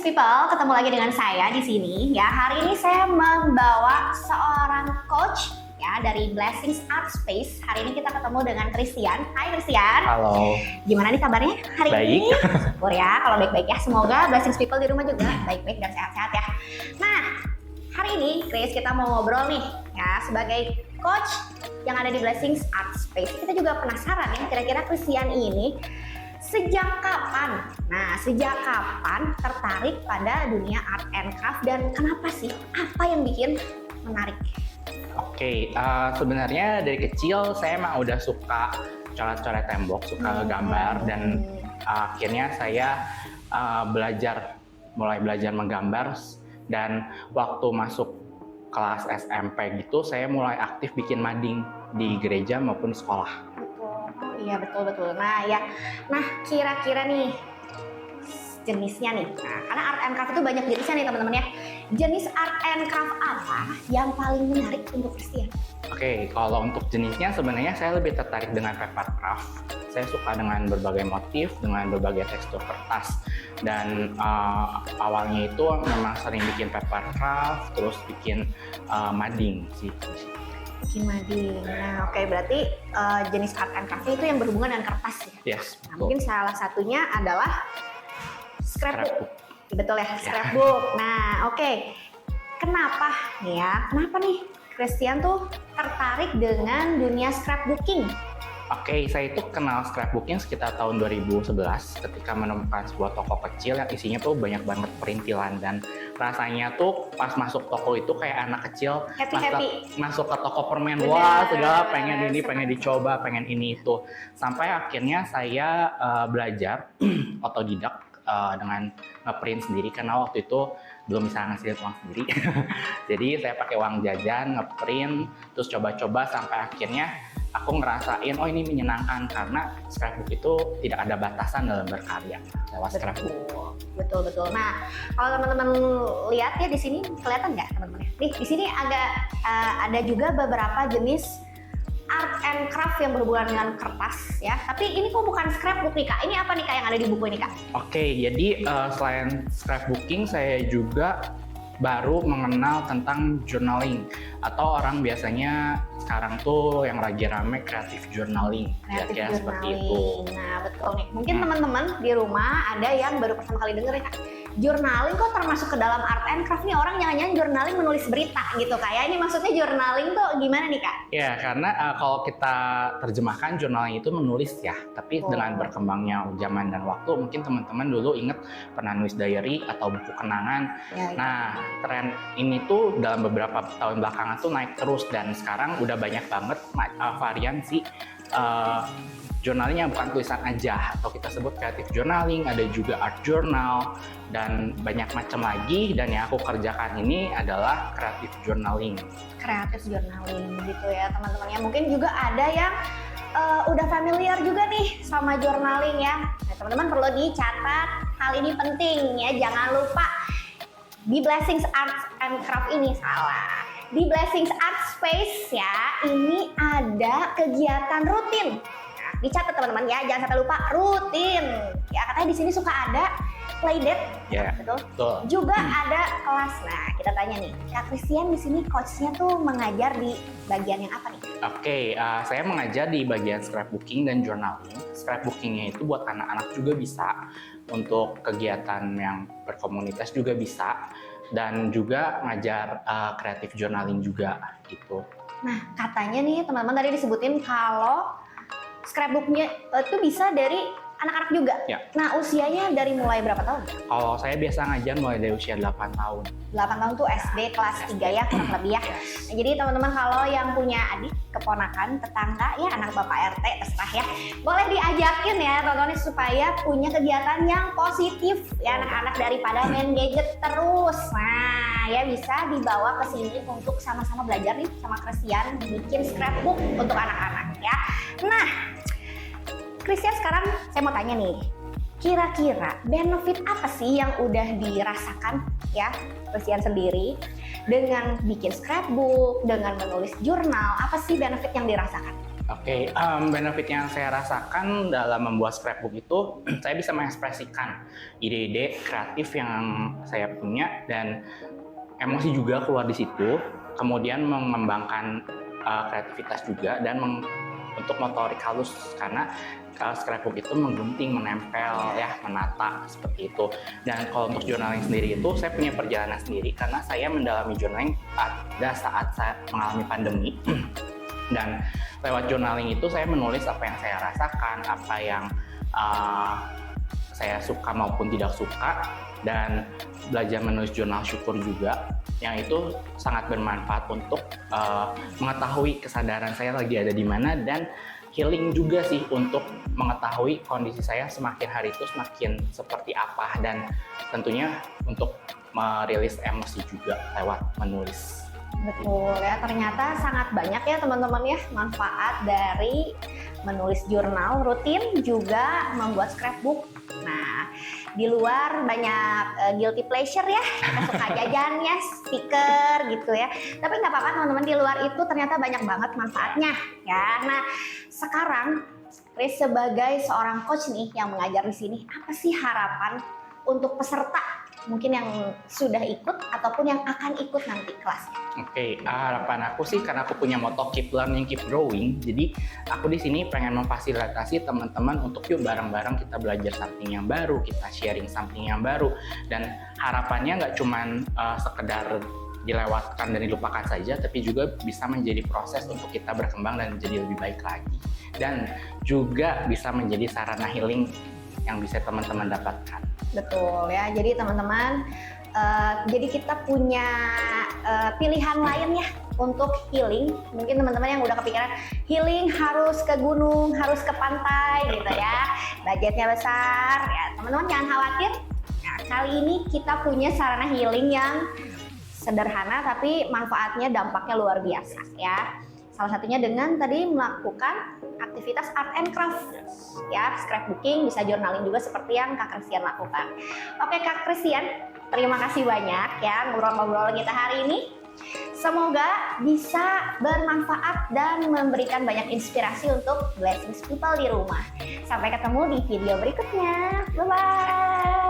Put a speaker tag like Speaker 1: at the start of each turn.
Speaker 1: People, ketemu lagi dengan saya di sini ya. Hari ini saya membawa seorang coach ya dari Blessings Art Space. Hari ini kita ketemu dengan Christian. Hai Christian.
Speaker 2: Halo.
Speaker 1: Gimana nih kabarnya hari
Speaker 2: Baik.
Speaker 1: ini? Syukur ya kalau baik-baik ya. Semoga Blessings People di rumah juga baik-baik dan sehat-sehat ya. Nah, hari ini Chris kita mau ngobrol nih ya sebagai coach yang ada di Blessings Art Space. Kita juga penasaran ya kira-kira Christian ini sejak kapan? Nah, sejak kapan tertarik pada dunia art and craft dan kenapa sih? Apa yang bikin menarik?
Speaker 2: Oke, sebenarnya dari kecil saya emang udah suka coret-coret tembok, suka gambar dan akhirnya saya mulai belajar menggambar dan waktu masuk kelas SMP gitu saya mulai aktif bikin mading di gereja maupun sekolah.
Speaker 1: Iya betul. Nah kira-kira nih jenisnya nih. Nah karena art and craft itu banyak jenisnya nih teman-teman ya. Jenis art and craft apa yang paling menarik untuk Christian?
Speaker 2: Oke, kalau untuk jenisnya sebenarnya saya lebih tertarik dengan paper craft. Saya suka dengan berbagai motif, dengan berbagai tekstur kertas. Dan awalnya itu memang sering bikin paper craft, terus bikin mading sih.
Speaker 1: Bikin mading. Nah, oke, berarti jenis art and craft itu yang berhubungan dengan kertas ya.
Speaker 2: Yes,
Speaker 1: nah, mungkin salah satunya adalah scrapbook. Betul ya, scrapbook. Nah, oke. Kenapa nih Christian tuh tertarik dengan dunia scrapbooking?
Speaker 2: Oke, saya itu kenal scrapbooking sekitar tahun 2011 ketika menemukan sebuah toko kecil yang isinya tuh banyak banget perintilan dan rasanya tuh pas masuk toko itu kayak anak kecil masuk ke toko permen. Wah, segala pengen ini, pengen dicoba, pengen ini itu. Sampai akhirnya saya belajar otodidak dengan ngeprint sendiri karena waktu itu belum bisa ngasilin uang sendiri. Jadi saya pakai uang jajan, ngeprint, terus coba-coba sampai akhirnya aku ngerasain, oh ini menyenangkan karena scrapbook itu tidak ada batasan dalam berkarya lewat scrapbook.
Speaker 1: Betul. Nah, kalau teman-teman lihat ya di sini kelihatan nggak teman-teman? Nih di sini ada juga beberapa jenis art and craft yang berhubungan dengan kertas ya. Tapi ini kok bukan scrapbook nih Kak? Ini apa nih Kak yang ada di buku ini Kak?
Speaker 2: Oke, jadi selain scrapbooking saya juga baru mengenal tentang journaling atau orang biasanya sekarang tuh yang lagi rame creative journaling. Kira-kira seperti itu.
Speaker 1: Nah betul nih, mungkin teman-teman di rumah ada yang baru pertama kali denger ya Kak, journaling kok termasuk ke dalam art and craft nih, orang jangan-jangan journaling menulis berita gitu Kak ya. Ini maksudnya journaling tuh gimana nih Kak?
Speaker 2: Ya karena kalau kita terjemahkan journaling itu menulis ya, tapi dengan berkembangnya zaman dan waktu mungkin teman-teman dulu inget pernah nulis diary atau buku kenangan. Nah tren ini tuh dalam beberapa tahun belakangan tuh naik terus dan sekarang udah banyak banget variasi journaling yang bukan tulisan aja atau kita sebut creative journaling, ada juga art journal dan banyak macam lagi, dan yang aku kerjakan ini adalah creative journaling. Creative
Speaker 1: journaling gitu ya teman-teman ya. Mungkin juga ada yang udah familiar juga nih sama journaling ya. Nah, teman-teman perlu dicatat, hal ini penting ya, jangan lupa di Blessings Art and Craft ini di Blessings Art Space ya, ini ada kegiatan rutin. Nah, dicatat teman-teman ya, jangan sampai lupa rutin. Ya, katanya di sini suka ada playdate, betul. Juga ada kelas. Nah, kita tanya nih, Kak Christian di sini coachnya tuh mengajar di bagian yang apa nih?
Speaker 2: Oke, saya mengajar di bagian scrapbooking dan journaling. Scrapbookingnya itu buat anak-anak juga bisa, untuk kegiatan yang berkomunitas juga bisa, dan juga ngajar creative journaling juga gitu.
Speaker 1: Nah, katanya nih teman-teman tadi disebutin kalau scrapbooknya itu bisa dari anak-anak juga.
Speaker 2: Ya.
Speaker 1: Nah, usianya dari mulai berapa tahun?
Speaker 2: Kalau saya biasa ngajar mulai dari usia 8 tahun.
Speaker 1: 8 tahun tuh SD kelas 3 ya, kurang lebih ya. Nah, jadi teman-teman kalau yang punya adik, keponakan, tetangga ya, anak bapak RT terserah ya, boleh diajakin ya teman-teman supaya punya kegiatan yang positif ya anak-anak daripada main gadget terus. Nah, ya bisa dibawa ke sini untuk sama-sama belajar nih sama Christian bikin scrapbook untuk anak-anak ya. Nah, Christian sekarang saya mau tanya nih, kira-kira benefit apa sih yang udah dirasakan ya, Christian sendiri dengan bikin scrapbook, dengan menulis jurnal, apa sih benefit yang dirasakan?
Speaker 2: Oke, benefit yang saya rasakan dalam membuat scrapbook itu, saya bisa mengekspresikan ide-ide kreatif yang saya punya dan emosi juga keluar di situ. Kemudian mengembangkan kreativitas juga dan untuk motorik halus karena scrapbook itu menggunting, menempel, ya, menata seperti itu. Dan kalau untuk journaling sendiri itu, saya punya perjalanan sendiri karena saya mendalami journaling pada saat saya mengalami pandemi. Dan lewat journaling itu saya menulis apa yang saya rasakan, apa yang saya suka maupun tidak suka, dan belajar menulis jurnal syukur juga, yang itu sangat bermanfaat untuk mengetahui kesadaran saya lagi ada di mana, dan healing juga sih untuk mengetahui kondisi saya semakin hari itu semakin seperti apa, dan tentunya untuk merilis emosi juga lewat menulis.
Speaker 1: Betul ya, ternyata sangat banyak ya teman-teman ya manfaat dari menulis jurnal rutin juga membuat scrapbook. Nah, di luar banyak guilty pleasure ya, kita suka jajan ya, stiker gitu ya. Tapi nggak apa-apa teman-teman, di luar itu ternyata banyak banget manfaatnya ya. Nah, sekarang Chris sebagai seorang coach nih yang mengajar di sini, apa sih harapan untuk peserta mungkin yang sudah ikut ataupun yang akan ikut nanti kelasnya?
Speaker 2: Oke, harapan aku sih karena aku punya moto keep learning, keep growing. Jadi aku di sini pengen memfasilitasi teman-teman untuk yuk bareng-bareng kita belajar something yang baru, kita sharing something yang baru. Dan harapannya nggak cuman sekedar dilewatkan dan dilupakan saja, tapi juga bisa menjadi proses untuk kita berkembang dan menjadi lebih baik lagi. Dan juga bisa menjadi sarana healing yang bisa teman-teman dapatkan.
Speaker 1: Betul ya, jadi teman-teman, jadi kita punya pilihan lain ya untuk healing. Mungkin teman-teman yang udah kepikiran healing harus ke gunung, harus ke pantai gitu ya, budgetnya besar ya, teman-teman jangan khawatir. Nah, kali ini kita punya sarana healing yang sederhana tapi manfaatnya, dampaknya luar biasa ya. Salah satunya dengan tadi melakukan aktivitas art and craft ya, scrapbooking, bisa journaling juga seperti yang Kak Christian lakukan. Oke Kak Christian, terima kasih banyak ya ngobrol-ngobrol kita hari ini. Semoga bisa bermanfaat dan memberikan banyak inspirasi untuk blessings people di rumah. Sampai ketemu di video berikutnya. Bye-bye.